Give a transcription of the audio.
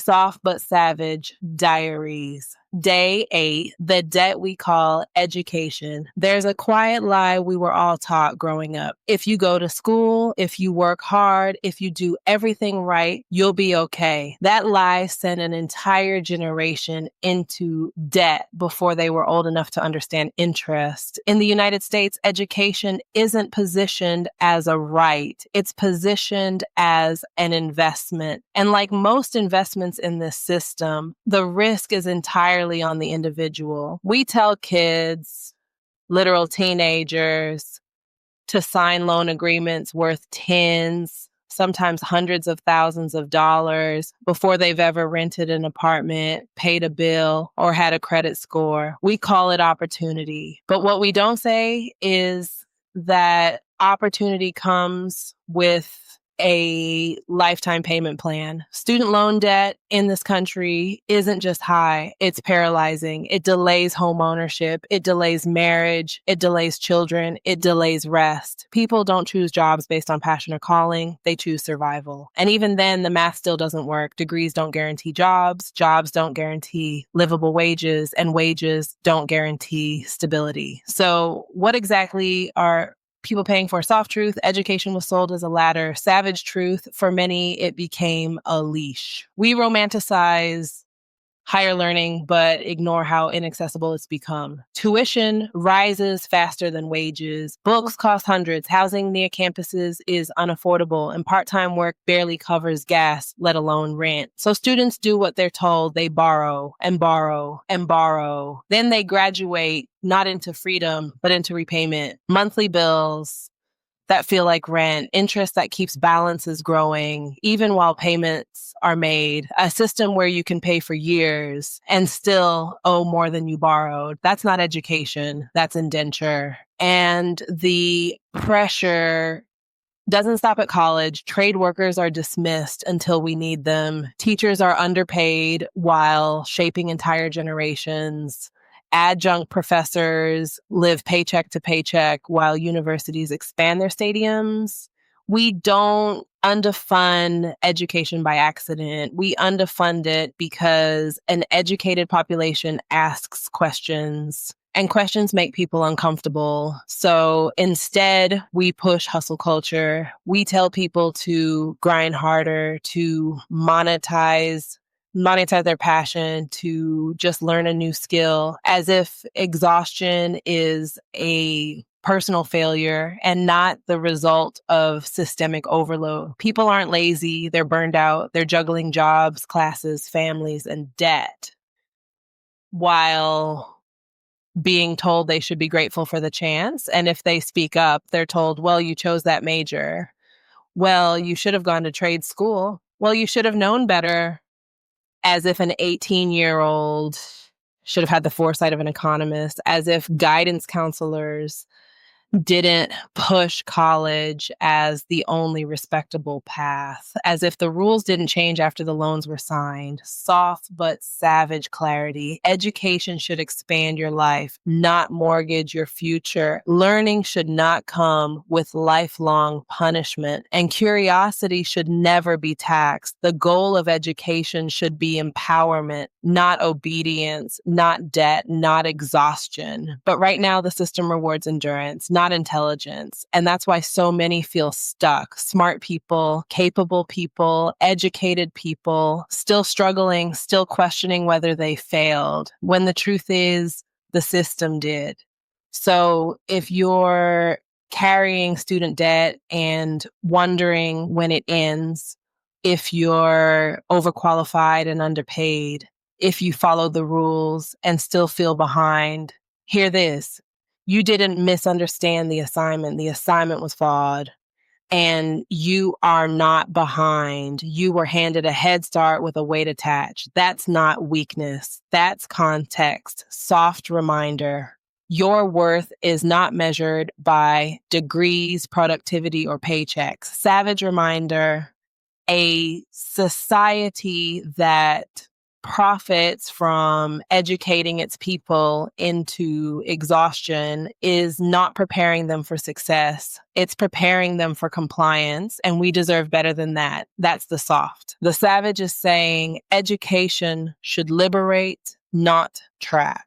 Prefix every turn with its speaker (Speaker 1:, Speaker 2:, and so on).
Speaker 1: Soft but Savage Diaries. Day 8, the debt we call education. There's a quiet lie we were all taught growing up. If you go to school, if you work hard, if you do everything right, you'll be okay. That lie sent an entire generation into debt before they were old enough to understand interest. In the United States, education isn't positioned as a right. It's positioned as an investment. And like most investments in this system, the risk is entirely on the individual. We tell kids, literal teenagers, to sign loan agreements worth tens, sometimes hundreds of thousands of dollars before they've ever rented an apartment, paid a bill, or had a credit score. We call it opportunity. But what we don't say is that opportunity comes with a lifetime payment plan. Student loan debt in this country isn't just high, it's paralyzing. It delays home ownership, it delays marriage, it delays children, it delays rest. People don't choose jobs based on passion or calling, they choose survival. And even then, the math still doesn't work. Degrees don't guarantee jobs, jobs don't guarantee livable wages, and wages don't guarantee stability. So what exactly are people paying for? Soft truth, education was sold as a ladder. Savage truth, for many, it became a leash. We romanticize higher learning, but ignore how inaccessible it's become. Tuition rises faster than wages. Books cost hundreds. Housing near campuses is unaffordable, and part-time work barely covers gas, let alone rent. So students do what they're told. They borrow and borrow and borrow. Then they graduate not into freedom, but into repayment. Monthly bills that feel like rent, interest that keeps balances growing, even while payments are made, a system where you can pay for years and still owe more than you borrowed. That's not education, that's indenture. And the pressure doesn't stop at college. Trade workers are dismissed until we need them. Teachers are underpaid while shaping entire generations. Adjunct professors live paycheck to paycheck while universities expand their stadiums. We don't underfund education by accident. We underfund it because an educated population asks questions, and questions make people uncomfortable. So instead, we push hustle culture. We tell people to grind harder, to monetize their passion, to just learn a new skill, as if exhaustion is a personal failure and not the result of systemic overload. People aren't lazy, they're burned out, they're juggling jobs, classes, families, and debt, while being told they should be grateful for the chance. And if they speak up, they're told, well, you chose that major. Well, you should have gone to trade school. Well, you should have known better. As if an 18-year-old should have had the foresight of an economist, as if guidance counselors didn't push college as the only respectable path, as if the rules didn't change after the loans were signed. Soft but savage clarity. Education should expand your life, not mortgage your future. Learning should not come with lifelong punishment, and curiosity should never be taxed. The goal of education should be empowerment, not obedience, not debt, not exhaustion. But right now, the system rewards endurance, not intelligence. And that's why so many feel stuck. Smart people, capable people, educated people, still struggling, still questioning whether they failed, when the truth is the system did. So if you're carrying student debt and wondering when it ends, if you're overqualified and underpaid, if you follow the rules and still feel behind, hear this. You didn't misunderstand the assignment. The assignment was flawed, and you are not behind. You were handed a head start with a weight attached. That's not weakness. That's context. Soft reminder. Your worth is not measured by degrees, productivity, or paychecks. Savage reminder. A society that profits from educating its people into exhaustion is not preparing them for success. It's preparing them for compliance, and we deserve better than that. That's the soft. The savage is saying education should liberate, not trap.